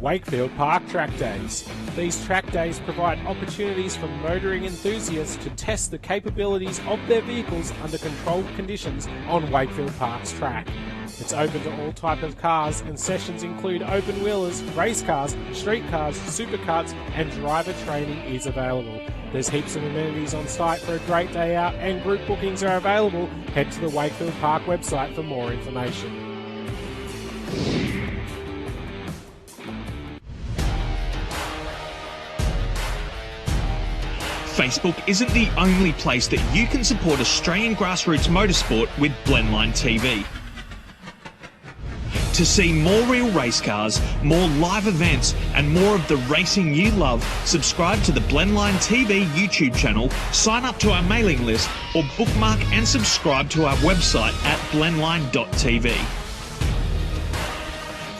Wakefield Park Track Days. These track days provide opportunities for motoring enthusiasts to test the capabilities of their vehicles under controlled conditions on Wakefield Park's track. It's open to all types of cars, and sessions include open wheelers, race cars, street cars, supercarts, and driver training is available. There's heaps of amenities on site for a great day out, and group bookings are available. Head to the Wakefield Park website for more information. Facebook isn't the only place that you can support Australian grassroots motorsport with Blendline TV. To see more real race cars, more live events, and more of the racing you love, subscribe to the Blendline TV YouTube channel, sign up to our mailing list, or bookmark and subscribe to our website at blendline.tv.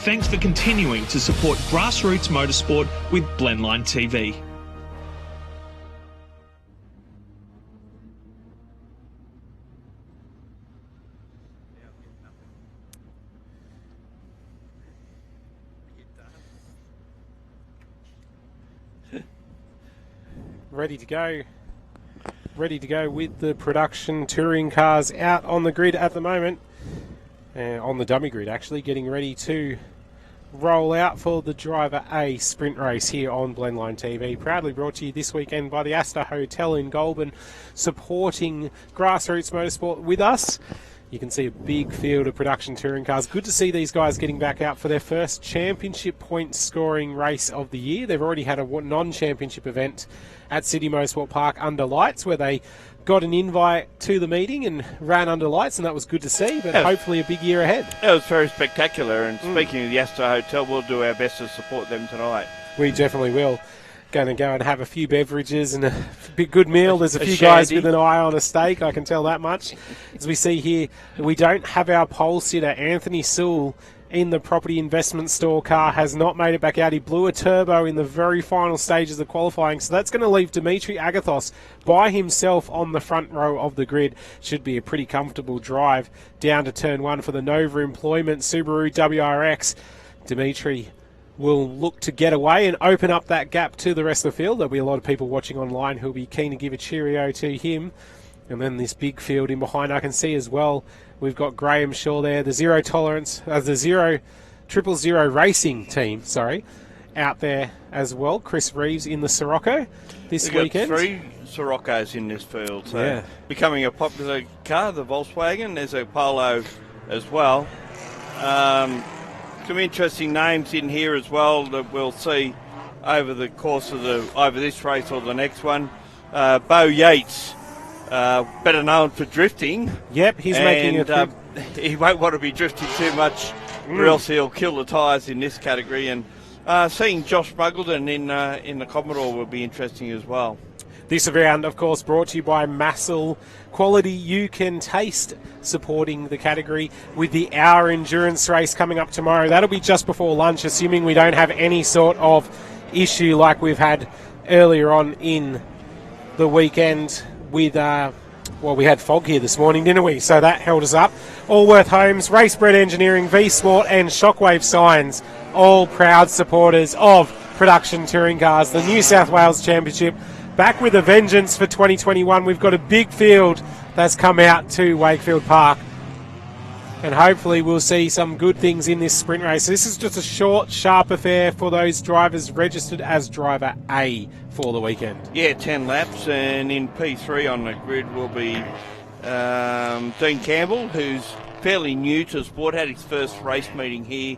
Thanks for continuing to support grassroots motorsport with Blendline TV. Ready to go with the production touring cars out on the grid at the moment, on the dummy grid actually, getting ready to roll out for the Driver A sprint race here on Blendline TV. Proudly brought to you this weekend by the Astor Hotel in Goulburn, supporting grassroots motorsport with us. You can see a big field of production touring cars. Good to see these guys getting back out for their first championship point scoring race of the year. They've already had a non-championship event at City Motorsport Park under lights, where they got an invite to the meeting and ran under lights, and that was good to see, but hopefully a big year ahead. It was very spectacular, and speaking of the Astor Hotel, we'll do our best to support them tonight. We definitely will. Going to go and have a few beverages and a good meal. There's a few guys with an eye on a steak, I can tell that much. As we see here, we don't have our pole sitter, Anthony Sewell, in the property investment store car, has not made it back out. He blew a turbo in the very final stages of qualifying, so that's going to leave Dimitri Agathos by himself on the front row of the grid. Should be a pretty comfortable drive down to turn one for the Nova Employment Subaru WRX. Dimitri will look to get away and open up that gap to the rest of the field. There'll be a lot of people watching online who'll be keen to give a cheerio to him. And then this big field in behind, I can see as well, we've got Graham Shaw there, the Zero Tolerance, the 000 Racing team, out there as well. Chris Reeves in the Sirocco this weekend. Got 3 Siroccos in this field, so becoming a popular car, the Volkswagen. There's a Polo as well. Some interesting names in here as well that we'll see over the course of either this race or the next one. Bo Yates, better known for drifting. Yep, he's making it. He won't want to be drifting too much, or else he'll kill the tyres in this category. And seeing Josh Muggleton in the Commodore will be interesting as well. This round, of course, brought to you by Massel. Quality you can taste, supporting the category with the Hour Endurance race coming up tomorrow. That'll be just before lunch, assuming we don't have any sort of issue like we've had earlier on in the weekend with, we had fog here this morning, didn't we? So that held us up. Allworth Homes, Racebred Engineering, V-Sport and Shockwave Signs, all proud supporters of production touring cars. The New South Wales Championship back with a vengeance for 2021. We've got a big field that's come out to Wakefield Park, and hopefully we'll see some good things in this sprint race. This is just a short, sharp affair for those drivers registered as Driver A for the weekend. Yeah, 10 laps, and in P3 on the grid will be Dean Campbell, who's fairly new to the sport, had his first race meeting here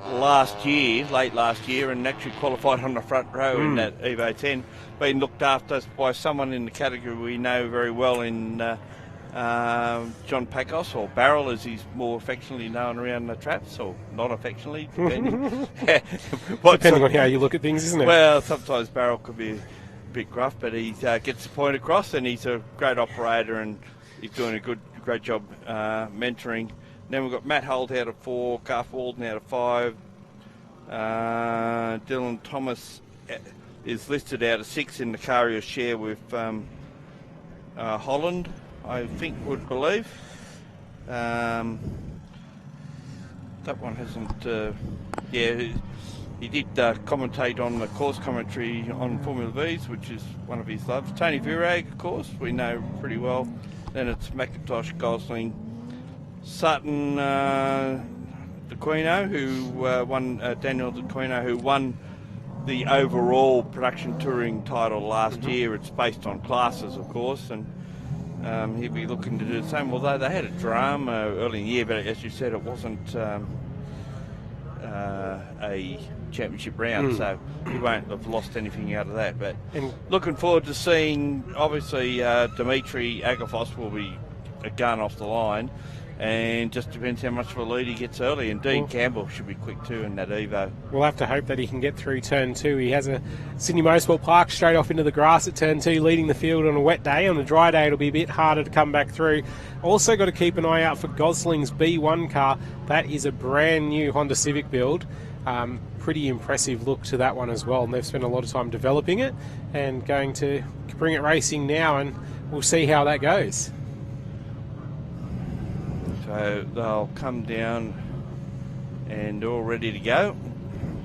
late last year, and actually qualified on the front row in that Evo 10. Been looked after by someone in the category we know very well in John Pacos, or Barrel as he's more affectionately known around the traps, or not affectionately, depending. Depending on how you look at things, isn't it? Well, sometimes Barrel could be a bit gruff, but he gets the point across, and he's a great operator, and he's doing a great job mentoring. Then we've got Matt Holt out of 4, Garth Walden out of 5, Dylan Thomas is listed out of 6 in the car he'll share with Holland, I would believe. That one hasn't, He did commentate on the course commentary on Formula V's, which is one of his loves. Tony Virag, of course, we know pretty well. Then it's McIntosh, Gosling, Sutton, DeQuino, who won, Daniel DeQuino, who won the overall production touring title last year. It's based on classes, of course, and he'll be looking to do the same. Although they had a drama early in the year, but as you said, it wasn't a championship round, so he won't have lost anything out of that. But looking forward to seeing, obviously, Dimitri Agafos will be a gun off the line, and just depends how much of a lead he gets early. And Dean Campbell should be quick too in that Evo. We'll have to hope that he can get through turn 2. He has a Sydney Motorsport Park straight off into the grass at turn 2, leading the field on a wet day. On a dry day, it'll be a bit harder to come back through. Also got to keep an eye out for Gosling's B1 car. That is a brand new Honda Civic build. Pretty impressive look to that one as well, and they've spent a lot of time developing it and going to bring it racing now, and we'll see how that goes. So they'll come down and all ready to go.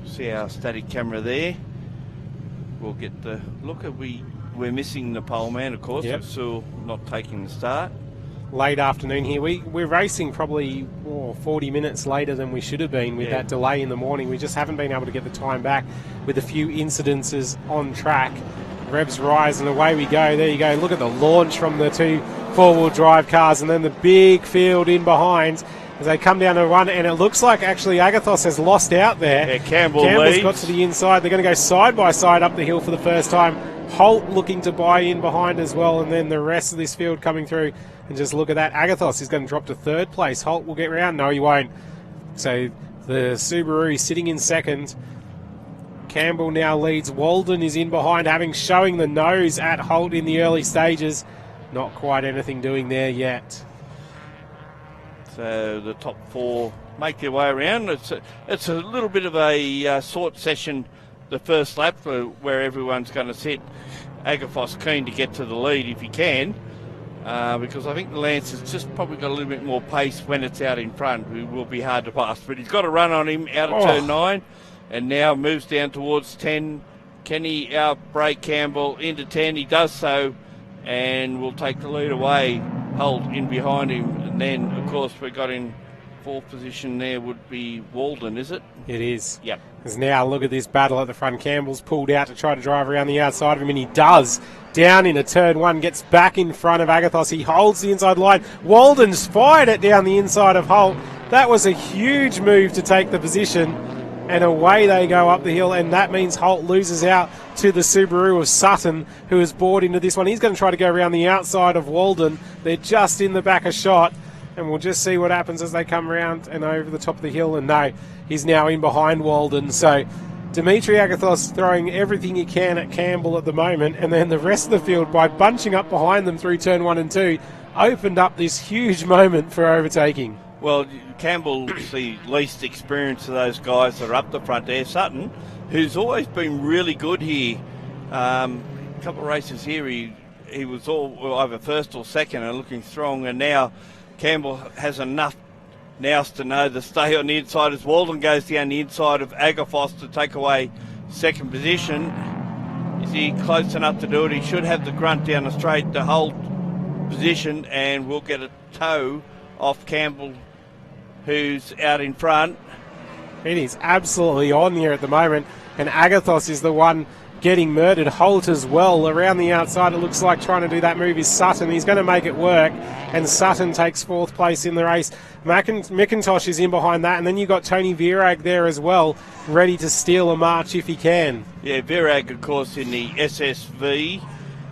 See our static camera there. We'll get the look at we're missing the pole man, of course. Yep. Still not taking the start. Late afternoon here. We're racing probably 40 minutes later than we should have been with that delay in the morning. We just haven't been able to get the time back with a few incidences on track. Revs rise and away we go. There you go. Look at the launch from the two four-wheel drive cars, and then the big field in behind as they come down to one, and it looks like actually Agathos has lost out there. Yeah, Campbell's leads. Got to the inside. They're going to go side by side up the hill for the first time. Holt looking to buy in behind as well, and then the rest of this field coming through. And just look at that. Agathos is going to drop to third place. Holt will get round. No, he won't. So the Subaru sitting in second. Campbell now leads. Walden is in behind, having showing the nose at Holt in the early stages. Not quite anything doing there yet. So the top 4 make their way around. It's a little bit of a sort session, the first lap, where everyone's going to sit. Agathos keen to get to the lead if he can. Because I think the Lance has just probably got a little bit more pace when it's out in front. It will be hard to pass, but he's got a run on him out of turn 9, and now moves down towards 10. Can he outbrake Campbell into 10? He does so, and will take the lead away. Holt in behind him, and then of course we got in 4th position there would be Walden, is it? It is. Yep. Because now look at this battle at the front. Campbell's pulled out to try to drive around the outside of him, and he does. Down into turn 1, gets back in front of Agathos. He holds the inside line. Walden's fired it down the inside of Holt. That was a huge move to take the position, and away they go up the hill, and that means Holt loses out to the Subaru of Sutton, who has bored into this one. He's going to try to go around the outside of Walden. They're just in the back of shot, and we'll just see what happens as they come around and over the top of the hill. And no, he's now in behind Walden. So Dimitri Agathos throwing everything he can at Campbell at the moment, and then the rest of the field, by bunching up behind them through turn 1 and 2, opened up this huge moment for overtaking. Well, Campbell's the least experienced of those guys that are up the front there. Sutton, who's always been really good here. A couple of races here, he was all either first or second and looking strong, and now Campbell has enough nous to know to stay on the inside as Walden goes down the inside of Agathos to take away second position. Is he close enough to do it? He should have the grunt down the straight to hold position, and we'll get a tow off Campbell, who's out in front. It is absolutely on here at the moment, and Agathos is the one getting murdered. Holt as well around the outside. It looks like trying to do that move is Sutton. He's going to make it work, and Sutton takes 4th place in the race. McIntosh is in behind that, and then you've got Tony Virag there as well, ready to steal a march if he can. Yeah, Virag, of course, in the SSV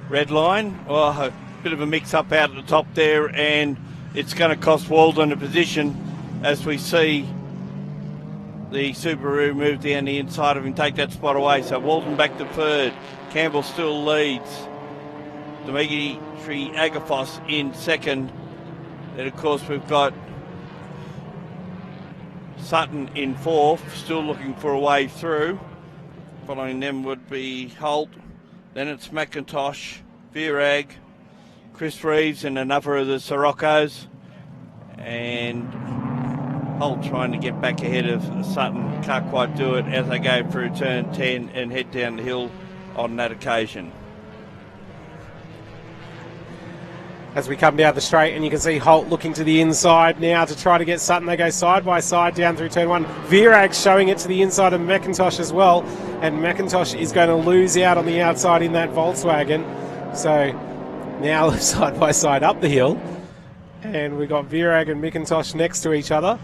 red line. Oh, a bit of a mix-up out at the top there, and it's going to cost Walden a position as we see the Subaru move down the inside of him, take that spot away. So Walden back to 3rd. Campbell still leads. Dimitri Agathos in 2nd. Then, of course, we've got Sutton in 4th, still looking for a way through. Following them would be Holt. Then it's McIntosh, Virag, Chris Reeves, and another of the Siroccos. And Holt trying to get back ahead of Sutton. Can't quite do it as they go through turn 10 and head down the hill on that occasion. As we come down the straight, and you can see Holt looking to the inside now to try to get Sutton. They go side by side down through turn 1. Virag showing it to the inside of McIntosh as well, and McIntosh is going to lose out on the outside in that Volkswagen. So now side by side up the hill, and we've got Virag and McIntosh next to each other.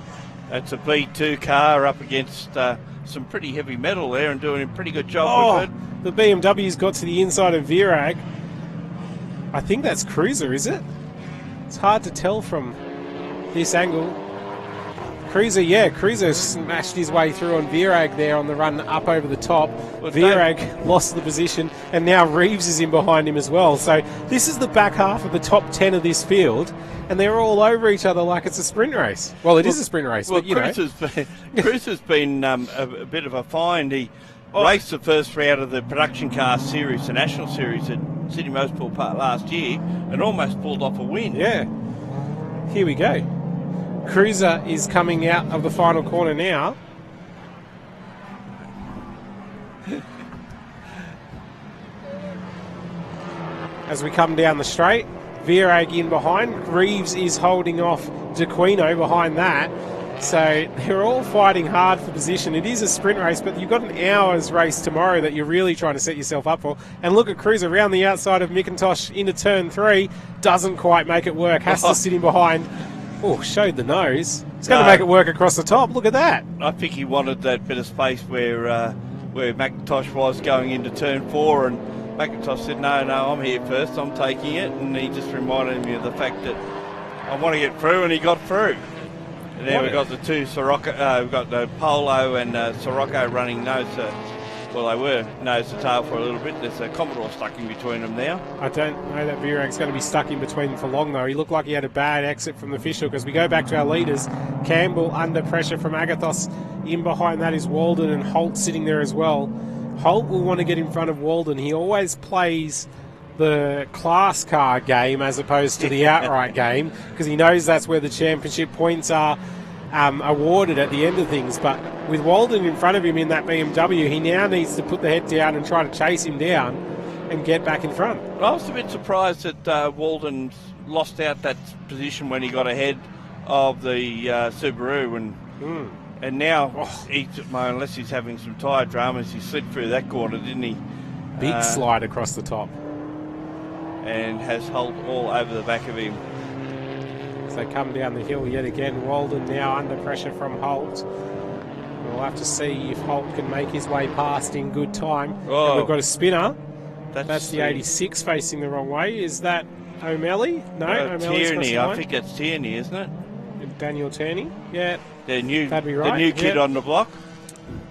That's a B2 car up against some pretty heavy metal there and doing a pretty good job with it. The BMW's got to the inside of Virag. I think that's Cruiser, is it? It's hard to tell from this angle. Cruiser smashed his way through on Virag there on the run up over the top. Well, Virag lost the position, and now Reeves is in behind him as well. So this is the back half of the top 10 of this field, and they're all over each other like it's a sprint race. Well, it is a sprint race, but you know. Cruiser's been a bit of a find. He raced the first round of the production car series, the national series at Sydney Motorsport Park last year, and almost pulled off a win. Yeah. Here we go. Cruiser is coming out of the final corner now. As we come down the straight, Virag in behind. Reeves is holding off DeQuino behind that. So they're all fighting hard for position. It is a sprint race, but you've got an hour's race tomorrow that you're really trying to set yourself up for. And look at Cruiser around the outside of McIntosh into turn 3. Doesn't quite make it work. Has to sit in behind. Oh, showed the nose. It's going to make it work across the top. Look at that. I think he wanted that bit of space where McIntosh was going into turn 4, and McIntosh said, no, I'm here first. I'm taking it. And he just reminded me of the fact that I want to get through, and he got through. And then we've got the two Sirocco, we've got the Polo and Sirocco running nose to, well, they were nose to tail for a little bit. There's a Commodore stuck in between them now. I don't know that Virag's going to be stuck in between them for long, though. He looked like he had a bad exit from the fishhook. As we go back to our leaders, Campbell under pressure from Agathos. In behind that is Walden, and Holt sitting there as well. Holt will want to get in front of Walden. He always plays the class car game as opposed to the outright game, because he knows that's where the championship points are awarded at the end of things. But with Walden in front of him in that BMW, he now needs to put the head down and try to chase him down and get back in front. I was a bit surprised that Walden lost out that position when he got ahead of the Subaru, and now unless he's having some tyre dramas, he slid through that corner, didn't he? Big slide across the top. And has Holt all over the back of him. As they come down the hill yet again, Walden now under pressure from Holt. We'll have to see if Holt can make his way past in good time. And we've got a spinner. That's the 86 facing the wrong way. Is that O'Malley? No, O'Malley's Tierney. I think it's Tierney, isn't it? Daniel Tierney. Yeah, that'd be right. The new kid on the block.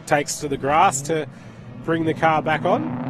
Takes to the grass to bring the car back on.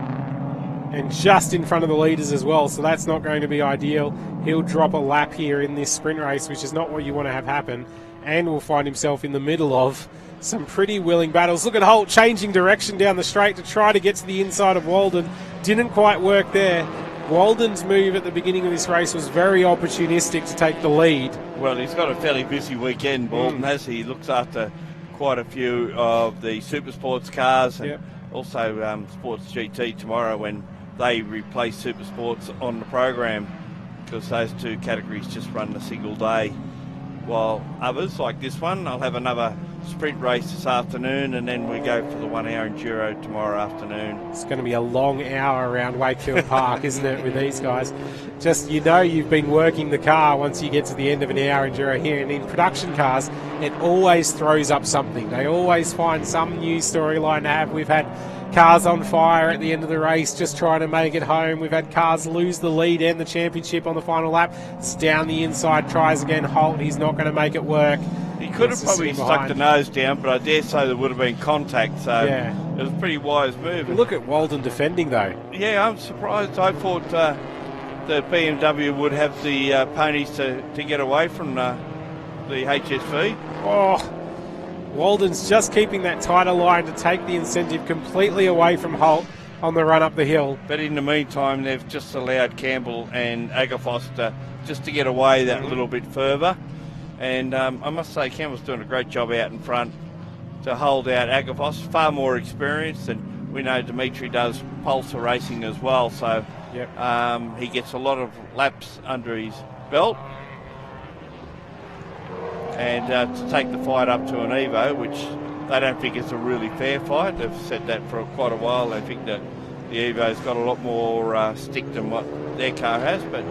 And just in front of the leaders as well, so that's not going to be ideal. He'll drop a lap here in this sprint race, which is not what you want to have happen, and will find himself in the middle of some pretty willing battles. Look at Holt changing direction down the straight to try to get to the inside of Walden. Didn't quite work there. Walden's move at the beginning of this race was very opportunistic to take the lead. Well, he's got a fairly busy weekend, Walden, has he? He looks after quite a few of the Super Sports cars, and also Sports GT tomorrow when they replace Super Sports on the program, because those two categories just run a single day, while others like this one, I'll have another sprint race this afternoon, and then we go for the 1 hour enduro tomorrow afternoon. It's going to be a long hour around Wakefield Park, isn't it, with these guys? Just, you've been working the car once you get to the end of an hour enduro here. And in production cars, it always throws up something. They always find some new storyline to have. We've had cars on fire at the end of the race just trying to make it home. We've had cars lose the lead and the championship on the final lap. It's down the inside, tries again. Holt, he's not going to make it work. He could have probably stuck the nose down, but I dare say there would have been contact, so it was a pretty wise move. Look at Walden defending, though. Yeah, I'm surprised. I thought the BMW would have the ponies to get away from the HSV. Oh, Walden's just keeping that tighter line to take the incentive completely away from Holt on the run up the hill. But in the meantime, they've just allowed Campbell and Agathos to get away that little bit further. And I must say, Campbell's doing a great job out in front to hold out Agavos. Far more experienced, and we know Dimitri does pulsar racing as well, so he gets a lot of laps under his belt. And to take the fight up to an Evo, which they don't think it's a really fair fight. They've said that for quite a while. They think that the Evo's got a lot more stick than what their car has, but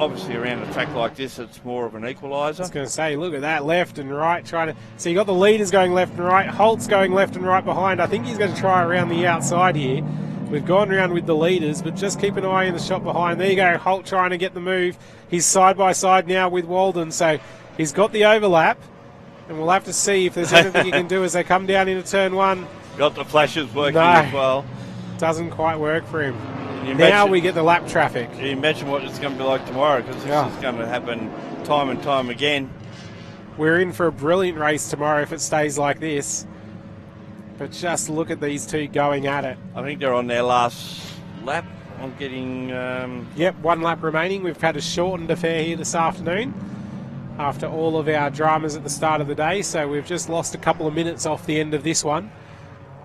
obviously around a track like this, it's more of an equaliser. I was going to say, look at that, left and right, trying to... So you got the leaders going left and right, Holt's going left and right behind. I think he's going to try around the outside here. We've gone around with the leaders, but just keep an eye in the shot behind. There you go, Holt trying to get the move. He's side by side now with Walden, so he's got the overlap, and we'll have to see if there's anything he can do as they come down into turn one. Got the flashes working as well. Doesn't quite work for him. Now we get the lap traffic. Can you imagine what it's going to be like tomorrow? Because this is going to happen time and time again. We're in for a brilliant race tomorrow if it stays like this. But just look at these two going at it. I think they're on their last lap. I'm getting... Yep, 1 lap remaining. We've had a shortened affair here this afternoon after all of our dramas at the start of the day. So we've just lost a couple of minutes off the end of this one,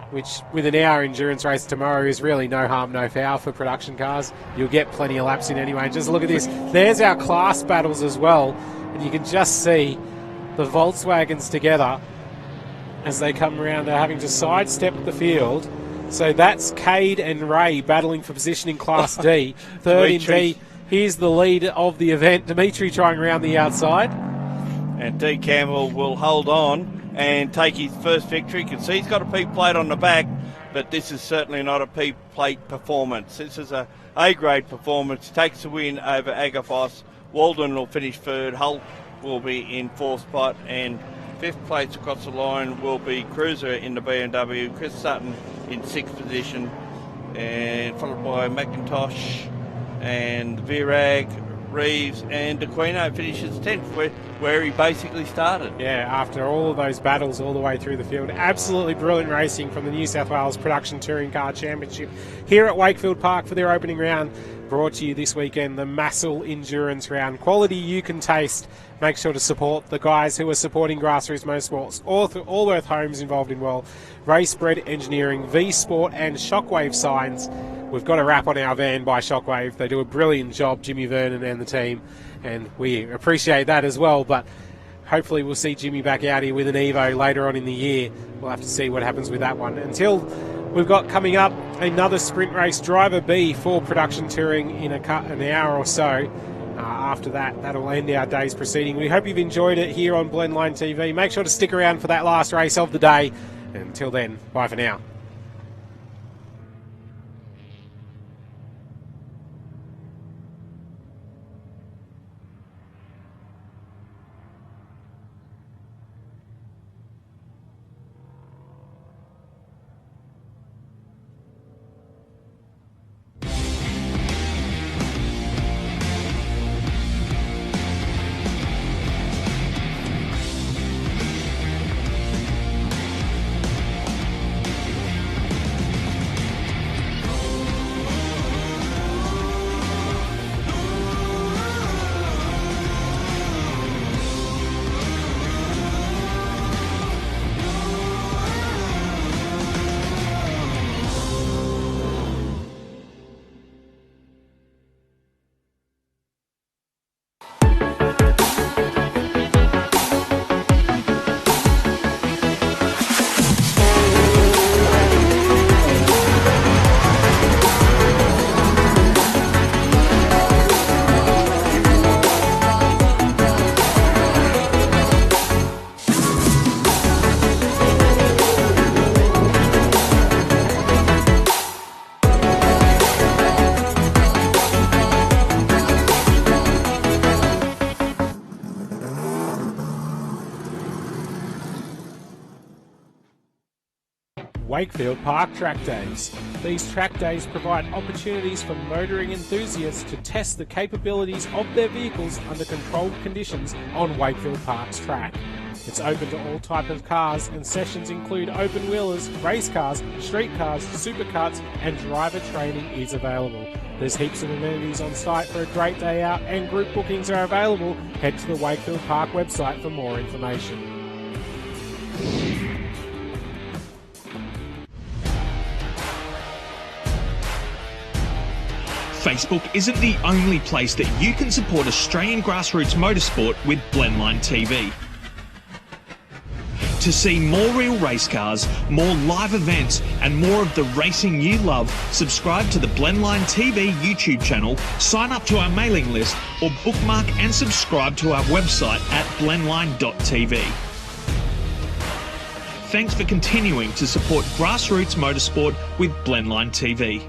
which with an hour endurance race tomorrow is really no harm, no foul for production cars. You'll get plenty of laps in anyway. Just look at this. There's our class battles as well. And you can just see the Volkswagens together as they come around. They're having to sidestep the field. So that's Cade and Ray battling for position in Class D. Third in D. Here's the lead of the event. Dimitri trying around the outside. And D. Campbell will hold on and take his first victory. You can see he's got a P plate on the back, but this is certainly not a P plate performance. This is a A-grade performance. Takes the win over Agafos. Walden will finish third. Holt will be in fourth spot, and fifth place across the line will be Cruiser in the BMW. Chris Sutton in sixth position, and followed by McIntosh and Virag, Reeves, and D'Aquino finishes 10th, where he basically started. Yeah, after all of those battles all the way through the field. Absolutely brilliant racing from the New South Wales Production Touring Car Championship here at Wakefield Park for their opening round. Brought to you this weekend, the Massel Endurance Round. Quality you can taste. Make sure to support the guys who are supporting Grassroots Motorsports. Allworth Homes involved in Racebred Engineering, V-Sport and Shockwave Signs. We've got a wrap on our van by Shockwave. They do a brilliant job, Jimmy Vernon and the team, and we appreciate that as well. But hopefully we'll see Jimmy back out here with an Evo later on in the year. We'll have to see what happens with that one. Until we've got coming up another sprint race, Driver B for Production Touring in an hour or so. After that, that'll end our day's proceeding. We hope you've enjoyed it here on Blendline TV. Make sure to stick around for that last race of the day. And until then, bye for now. Wakefield Park Track Days. These track days provide opportunities for motoring enthusiasts to test the capabilities of their vehicles under controlled conditions on Wakefield Park's track. It's open to all types of cars, and sessions include open wheelers, race cars, street cars, supercarts, and driver training is available. There's heaps of amenities on site for a great day out, and group bookings are available. Head to the Wakefield Park website for more information. Facebook isn't the only place that you can support Australian grassroots motorsport with Blendline TV. To see more real race cars, more live events, and more of the racing you love, subscribe to the Blendline TV YouTube channel, sign up to our mailing list, or bookmark and subscribe to our website at blendline.tv. Thanks for continuing to support grassroots motorsport with Blendline TV.